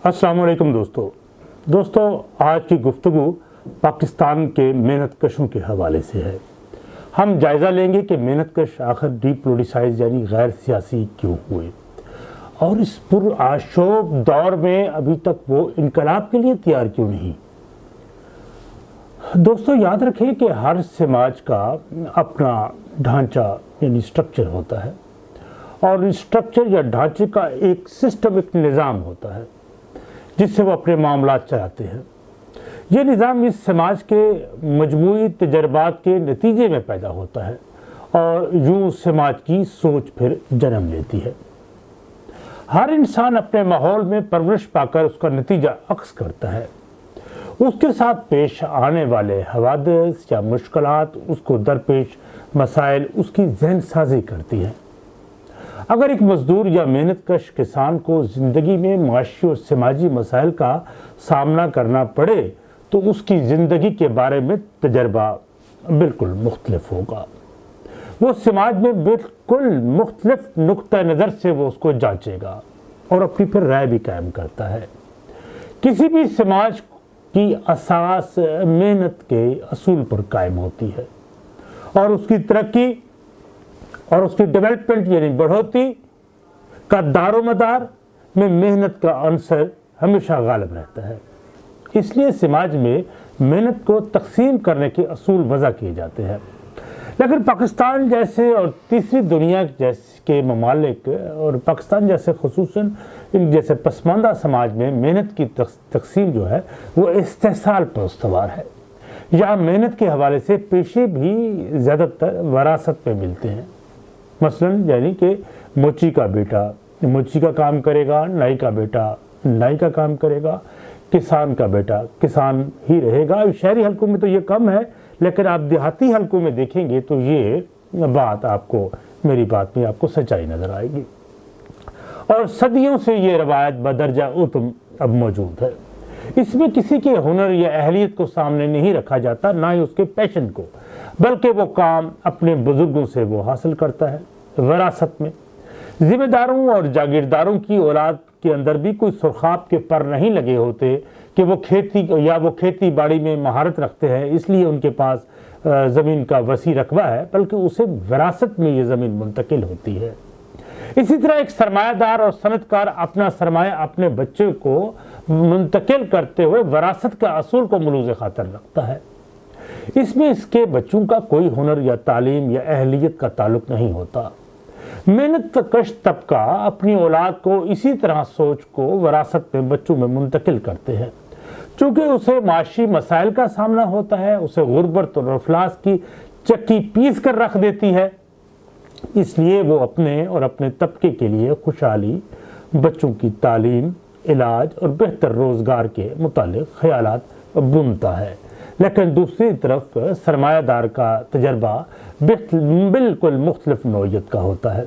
अस्सलाम वालेकुम दोस्तों आज की गुफ्तगू पाकिस्तान के मेहनत कशों के हवाले से है। हम जायज़ा लेंगे कि मेहनत कश आखिर डीपोलिटिसाइज यानी गैर सियासी क्यों हुए और इस पुरआशोक दौर में अभी तक वो इनकलाब के लिए तैयार क्यों नहीं। दोस्तों याद रखें कि हर समाज का अपना ढांचा यानी स्ट्रक्चर होता है और इस स्ट्रक्चर या ढांचे का एक सिस्टम, एक निज़ाम होता है जिससे वो अपने मामलात चलाते हैं। ये निज़ाम इस समाज के मजमूई तजर्बात के नतीजे में पैदा होता है और यूँ समाज की सोच फिर जन्म लेती है। हर इंसान अपने माहौल में परवरिश पाकर उसका नतीजा अक्स करता है। उसके साथ पेश आने वाले हवादिस या मुश्किलात उसको दरपेश मसाइल उसकी जहन साजी करती हैं। अगर एक मजदूर या मेहनत कश किसान को ज़िंदगी में माशी और समाजी मसाइल का सामना करना पड़े तो उसकी ज़िंदगी के बारे में तजर्बा बिल्कुल मुख्तलिफ होगा। वो समाज में बिल्कुल मुख्तलिफ नुक्ता नज़र से वो उसको जांचेगा और अपनी फिर राय भी कायम करता है। किसी भी समाज की असास मेहनत के असूल पर कायम होती है और उसकी तरक्की और उसकी डेवलपमेंट यानी बढ़ोतरी का दारोमदार में मेहनत का अंसर हमेशा गालिब रहता है। इसलिए समाज में मेहनत को तकसीम करने के असूल वज़ा किए जाते हैं। लेकिन पाकिस्तान जैसे और तीसरी दुनिया जैसे के ममालिक और पाकिस्तान जैसे खुसूसन इन जैसे पसमानदा समाज में मेहनत की तकसीम जो है वो इस्तेहसाल पर उस्तवार है। यहाँ मेहनत के हवाले से पेशे भी ज़्यादातर वरासत में मिलते हैं। मसलन यानी कि मोची का बेटा मोची का काम करेगा, नाई का बेटा नाई का काम करेगा, किसान का बेटा किसान ही रहेगा। शहरी हलकों में तो ये कम है, लेकिन आप देहाती हलकों में देखेंगे तो ये बात आपको मेरी बात में आपको सच्चाई नज़र आएगी। और सदियों से ये रवायत बदरजा उतम अब मौजूद है। इसमें किसी के हुनर या अहलियत को सामने नहीं रखा जाता, ना ही उसके पैशन को, बल्कि वो काम अपने बुजुर्गों से वो हासिल करता है। विरासत में जिम्मेदारों और जागीरदारों की औलाद के अंदर भी कोई सुरखाब के पर नहीं लगे होते कि वो खेती बाड़ी में महारत रखते हैं इसलिए उनके पास ज़मीन का वसी रकबा है, बल्कि उसे विरासत में ये ज़मीन मुंतकिल होती है। इसी तरह एक सरमायादार और सनतकार अपना सरमाया अपने बच्चे को मुंतकिल करते हुए विरासत का असूल को मलूज़ खातर रखता है। इसमें इसके बच्चों का कोई हुनर या तालीम या अहलियत का ताल्लुक नहीं होता। मेहनत कश तबका अपनी औलाद को इसी तरह सोच को विरासत में बच्चों में मुंतकिल करते हैं। चूँकि उसे माशी मसाइल का सामना होता है, उसे गुर्बत और अफलास की चक्की पीस कर रख देती है, इसलिए वो अपने और अपने तबके के लिए खुशहाली, बच्चों की तालीम, इलाज और बेहतर रोज़गार के मुतालिक ख्यालात बुनता है। लेकिन दूसरी तरफ सरमायादार का तजर्बा बिल्कुल मुख्तलिफ नौइयत का होता है।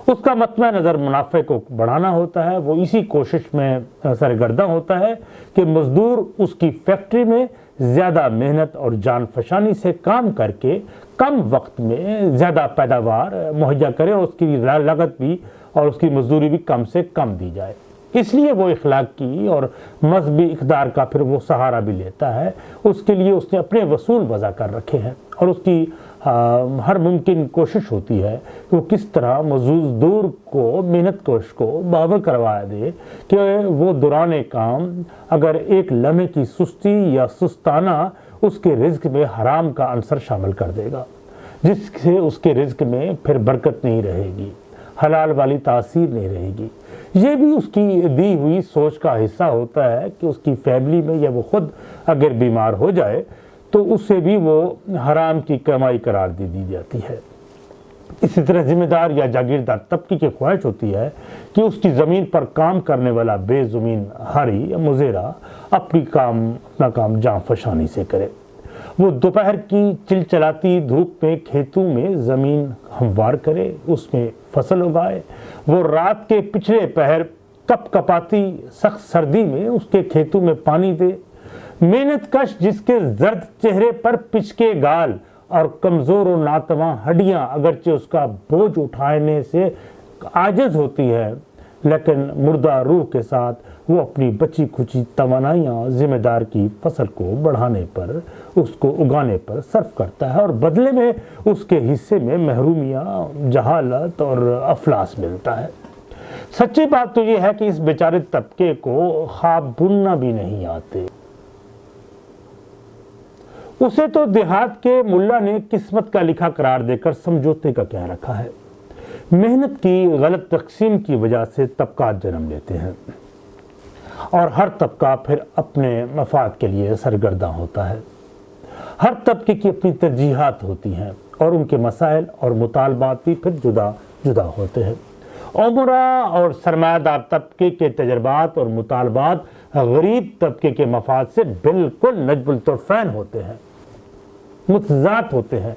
उसका मतमा नज़र मुनाफे को बढ़ाना होता है। वो इसी कोशिश में सरगर्दा होता है कि मजदूर उसकी फैक्ट्री में ज़्यादा मेहनत और जान फशानी से काम करके कम वक्त में ज़्यादा पैदावार मुहैया करे और उसकी लागत भी और उसकी मजदूरी भी कम से कम दी जाए। इसलिए वो इखलाकी और मजहबी इक़दार का फिर वो सहारा भी लेता है। उसके लिए उसने अपने वसूल वज़ा कर रखे हैं और उसकी हर मुमकिन कोशिश होती है कि वो किस तरह मजदूर को मेहनत कश को बावर करवा दे कि वो दौरान काम अगर एक लम्हे की सुस्ती या सुस्ताना उसके रिज़्क में हराम का अंसर शामिल कर देगा, जिससे उसके रिज़्क में फिर बरकत नहीं रहेगी, हलाल वाली तासीर नहीं रहेगी। ये भी उसकी दी हुई सोच का हिस्सा होता है कि उसकी फैमिली में या वो खुद अगर बीमार हो जाए तो उससे भी वो हराम की कमाई करार दी जाती है। इसी तरह जिम्मेदार या जागीरदार तबके की ख्वाहिश होती है कि उसकी ज़मीन पर काम करने वाला बेज़मीन हारी या मुज़ेरा अपना काम जान फशानी से करे। वो दोपहर की चिलचलाती धूप में खेतों में ज़मीन हमवार करे, उसमें फसल उगाए। वो रात के पिछले पहर कपकपाती सख्त सर्दी में उसके खेतों में पानी दे। मेहनत कश जिसके जर्द चेहरे पर पिचके गाल और कमज़ोर और नातवां हड्डियां अगरचे उसका बोझ उठाने से आजिज़ होती है, लेकिन मुर्दा रूह के साथ वो अपनी बची खुची तवानाइयाँ जिम्मेदार की फसल को बढ़ाने पर, उसको उगाने पर सर्फ करता है और बदले में उसके हिस्से में महरूमियाँ, जहालत और अफलास मिलता है। सच्ची बात तो ये है कि इस बेचारे तबके को ख्वाब बुनना भी नहीं आते। उसे तो देहात के मुल्ला ने किस्मत का लिखा करार देकर समझौते का कह रखा है। मेहनत की गलत तकसीम की वजह से तबकात जन्म लेते हैं और हर तबका फिर अपने मफाद के लिए सरगर्दा होता है। हर तबके की अपनी तरजीहात होती हैं और उनके मसाइल और मुतालबात भी फिर जुदा जुदा होते हैं। उमरा और सरमायादार तबके के तजर्बात और मुतालबात गरीब तबके के मफाद से बिल्कुल नजबुल तुरफैन होते हैं, मुतजात होते हैं।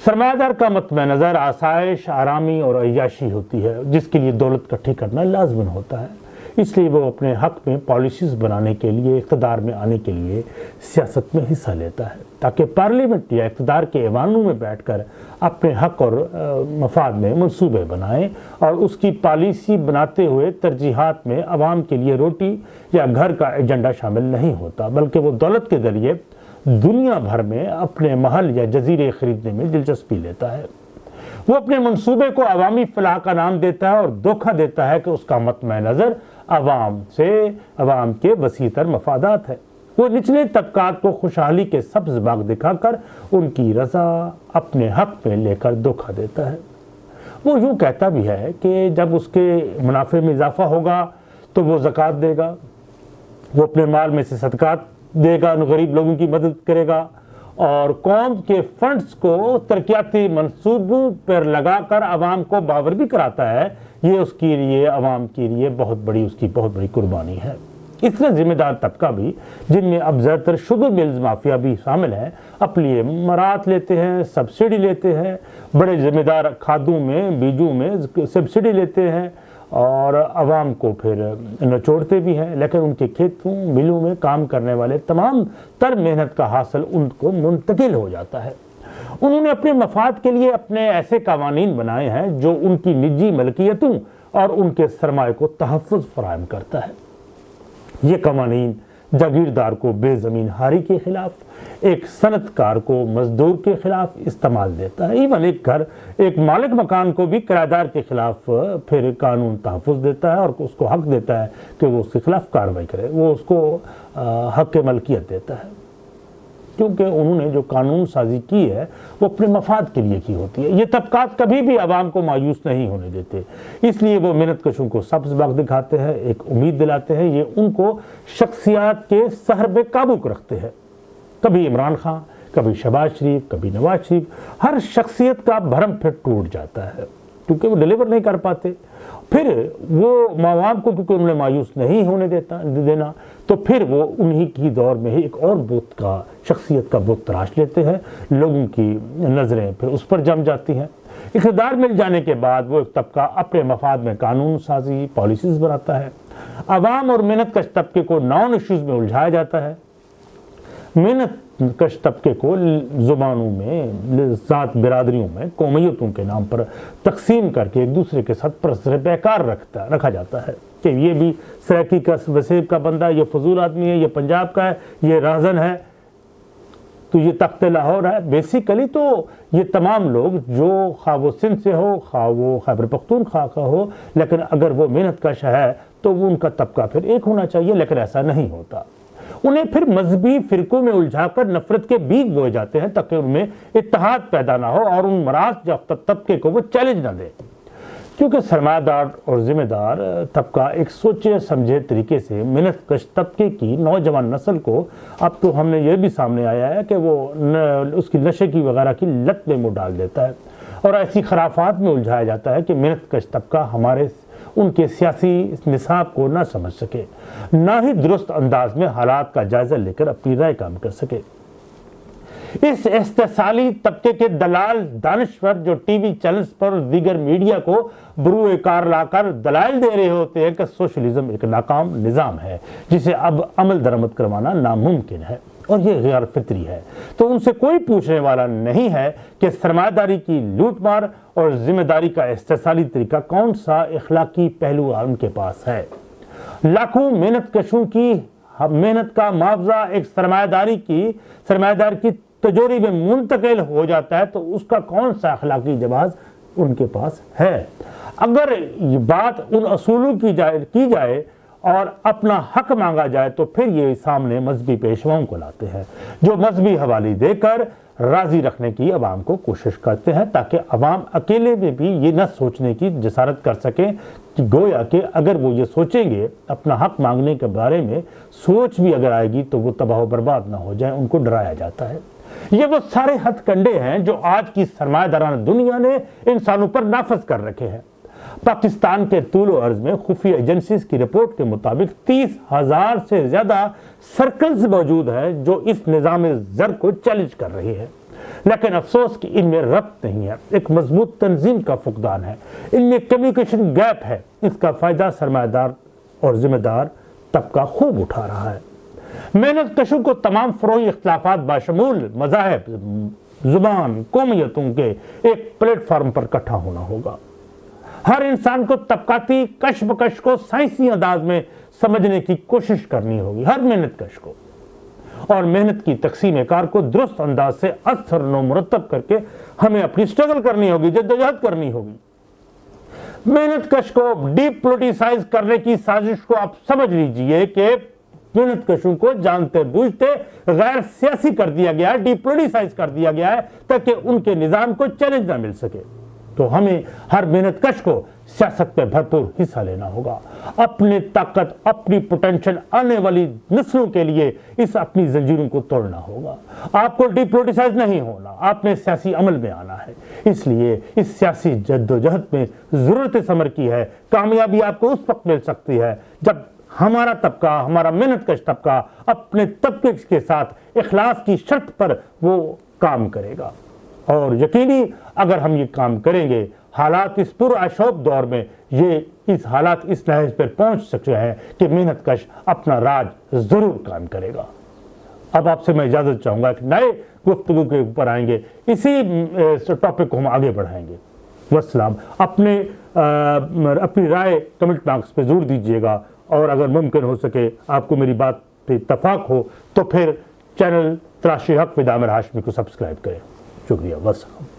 सरमायादार का मतम नज़र आसाइश, आरामी और अय्याशी होती है, जिसके लिए दौलत इकट्ठी करना लाजमन होता है। इसलिए वो अपने हक में पॉलिसीज़ बनाने के लिए, इक़्तिदार में आने के लिए सियासत में हिस्सा लेता है, ताकि पार्लियामेंट या इक़्तिदार के ऐवानों में बैठकर अपने हक और मफाद में मंसूबे बनाए और उसकी पॉलिसी बनाते हुए तरजीहात में अवाम के लिए रोटी या घर का एजेंडा शामिल नहीं होता, बल्कि वो दौलत के ज़रिए दुनिया भर में अपने महल या जजीरे खरीदने में दिलचस्पी लेता है। वो अपने मंसूबे को अवामी फलाह का नाम देता है और धोखा देता है कि उसका मतम नज़र अवाम के वसीतर मफादात है। वो निचले तबकात को खुशहाली के सब्ज़ बाग दिखाकर उनकी रज़ा अपने हक में लेकर धोखा देता है। वो यूँ कहता भी है कि जब उसके मुनाफे में इजाफा होगा तो वो ज़कात देगा, वो अपने माल में से सदकात देगा, उन गरीब लोगों की मदद करेगा और कौम के फंड्स को तरक्याती मंसूबों पर लगाकर अवाम को बावर भी कराता है। ये उसके लिए, अवाम के लिए बहुत बड़ी कुर्बानी है। इतना जिम्मेदार तबका भी, जिनमें अब ज़्यादातर शुगर मिल्स माफिया भी शामिल है, अपने लिए मराहत लेते हैं, सब्सिडी लेते हैं, बड़े जिम्मेदार खादों में, बीजों में सब्सिडी लेते हैं और अवाम को फिर नचोड़ते भी हैं, लेकिन उनके खेतों, मिलों में काम करने वाले तमाम तर मेहनत का हासिल उनको मुंतकिल हो जाता है। उन्होंने अपने मफाद के लिए अपने ऐसे कवानीन बनाए हैं जो उनकी निजी मलकियतों और उनके सरमाए को तहफ़्फ़ुज़ फराहम करता है। ये कवानीन जागीरदार को बेज़मीन हारी के खिलाफ, एक सनतकार को मजदूर के खिलाफ इस्तेमाल देता है। इवन एक मालिक मकान को भी किराएदार के खिलाफ फिर कानून तहफ़्फ़ुज़ देता है और उसको हक देता है कि वो उसके खिलाफ कार्रवाई करे, वो उसको हक मलकियत देता है, क्योंकि उन्होंने जो कानून साजी की है वो अपने मफाद के लिए की होती है। ये तबकात कभी भी आवाम को मायूस नहीं होने देते, इसलिए वो मेहनत कशों को सब्ज़ बाग दिखाते हैं, एक उम्मीद दिलाते हैं। ये उनको शख्सियात के सहर पे काबू रखते हैं। कभी इमरान खान, कभी शहबाज शरीफ, कभी नवाज शरीफ, हर शख्सियत का भरम फिर टूट जाता है क्योंकि वो डिलीवर नहीं कर पाते। फिर वो आवाम को क्योंकि उन्हें मायूस नहीं होने देना, तो फिर वो उन्हीं की दौर में ही एक और बुत का, शख्सियत का बुत तराश लेते हैं। लोगों की नज़रें फिर उस पर जम जाती हैं। इक़्तिदार मिल जाने के बाद वो एक तबका अपने मफाद में कानून साजी, पॉलिसीज़ बनाता है। अवाम और मेहनत कश तबके को नॉन इश्यूज़ में उलझाया जाता है। मेहनत कश तबके को ज़ुबानों में, ज़ात बिरादरियों में, कौमियतों के नाम पर तकसीम करके एक दूसरे के साथ परस्पर बेकार रखा जाता है कि ये भी सराकी का, वसीब का बंदा, ये फजूल आदमी है, ये पंजाब का है, ये राजन है, तो ये तख्त लाहौर है। बेसिकली तो ये तमाम लोग जो खा वो सिंध से हो, खा वो खैबर पख्तूनख्वा का हो, लेकिन अगर वो मेहनत कश है तो वो उनका तबका फिर एक होना चाहिए, लेकिन ऐसा नहीं होता। उन्हें फिर मजहबी फ़िरकों में उलझाकर नफरत के बीज बोए जाते हैं ताकि उनमें इत्तेहाद पैदा ना हो और उन मराज याफ्ता तबके को वो चैलेंज ना दे, क्योंकि सरमायादार और ज़िम्मेदार तबका एक सोचे समझे तरीके से मेहनत कश तबके की नौजवान नस्ल को, अब तो हमने ये भी सामने आया है कि वो उसकी नशे की वगैरह की लत में मुँह डाल देता है और ऐसी खराफात में उलझाया जाता है कि मेहनत कश तबका उनके सियासी निसाब को ना समझ सके, ना ही दुरुस्त अंदाज में हालात का जायज़ा लेकर अपनी राय काम कर सके। इस इस्तेसाली तबके के दलाल दानिश्वर जो टीवी चैनल्स पर दीगर मीडिया को बरूए कार लाकर दलाइल दे रहे होते हैं कि सोशलिज्म एक नाकाम निज़ाम है जिसे अब अमल दरामद करवाना नामुमकिन है اور یہ غیر فطری ہے۔ تو ان سے کوئی پوچھنے والا نہیں ہے کہ سرمایہ داری کی لوٹ مار اور ذمہ داری کا استحصالی طریقہ کون سا اخلاقی پہلو ان کے پاس ہے۔ لاکھوں محنت کشوں کی محنت کا معاوضہ ایک سرمایہ دار کی تجوری میں منتقل ہو جاتا ہے تو اس کا کون سا اخلاقی جواز ان کے پاس ہے۔ اگر یہ بات ان اصولوں کی جائے اور اپنا حق مانگا جائے تو پھر یہ سامنے مذہبی پیشواؤں کو لاتے ہیں جو مذہبی حوالی دے کر راضی رکھنے کی عوام کو کوشش کرتے ہیں تاکہ عوام اکیلے میں بھی یہ نہ سوچنے کی جسارت کر سکیں کہ گویا کہ اگر وہ یہ سوچیں گے اپنا حق مانگنے کے بارے میں سوچ بھی اگر آئے گی تو وہ تباہ و برباد نہ ہو جائیں، ان کو ڈرایا جاتا ہے۔ یہ وہ سارے ہتھ کنڈے ہیں جو آج کی سرمایہ دارانہ دنیا نے انسانوں پر نافذ کر رکھے ہیں۔ پاکستان کے طول و عرض میں خفیہ ایجنسیز کی رپورٹ کے مطابق 30,000 سے زیادہ سرکلز موجود ہیں جو اس نظام زر کو چیلنج کر رہی ہے، لیکن افسوس کہ ان میں ربط نہیں ہے، ایک مضبوط تنظیم کا فقدان ہے، ان میں کمیونیکیشن گیپ ہے۔ اس کا فائدہ سرمایہ دار اور ذمہ دار طبقہ خوب اٹھا رہا ہے۔ محنت کشوں کو تمام فروعی اختلافات باشمول مذاہب، زبان، قومیتوں کے ایک پلیٹ فارم پر اکٹھا ہونا ہوگا۔ ہر انسان کو طبقاتی کش بکش کو سائنسی انداز میں سمجھنے کی کوشش کرنی ہوگی، ہر محنت کش کو، اور محنت کی تقسیم کار کو درست انداز سے اثر و مرتب کر کے ہمیں اپنی سٹرگل کرنی ہوگی، جدوجہد کرنی ہوگی۔ محنت کش کو ڈی پولیٹیسائز کرنے کی سازش کو آپ سمجھ لیجئے کہ محنت کشوں کو جانتے بوجھتے غیر سیاسی کر دیا گیا ہے، ڈی پولیٹیسائز کر دیا گیا ہے تاکہ ان کے نظام کو چیلنج نہ مل سکے۔ تو ہمیں ہر محنت کش کو سیاست میں بھرپور حصہ لینا ہوگا، اپنی طاقت، اپنی پوٹینشل آنے والی نسلوں کے لیے اس اپنی زنجیروں کو توڑنا ہوگا۔ آپ کو ڈی پولیٹیسائز نہیں ہونا، آپ نے سیاسی عمل میں آنا ہے۔ اس لیے اس سیاسی جدوجہد میں ضرورت ثمر کی ہے۔ کامیابی آپ کو اس وقت مل سکتی ہے جب ہمارا طبقہ، ہمارا محنت کش طبقہ اپنے طبقے کے ساتھ اخلاص کی شرط پر وہ کام کرے گا، اور یقینی اگر ہم یہ کام کریں گے، حالات اس پرآشوب دور میں اس حالات اس نہج پر پہنچ سکتے ہیں کہ محنت کش اپنا راج ضرور قائم کرے گا۔ اب آپ سے میں اجازت چاہوں گا کہ نئے گفتگو کے اوپر آئیں گے، اسی ٹاپک کو ہم آگے بڑھائیں گے۔ والسلام۔ اپنی رائے کمنٹ باکس پہ ضرور دیجیے گا، اور اگر ممکن ہو سکے آپ کو میری بات پہ اتفاق ہو تو پھر چینل تلاشِ حق ود عامر ہاشمی کو سبسکرائب کریں۔ شکریہ، والسلام۔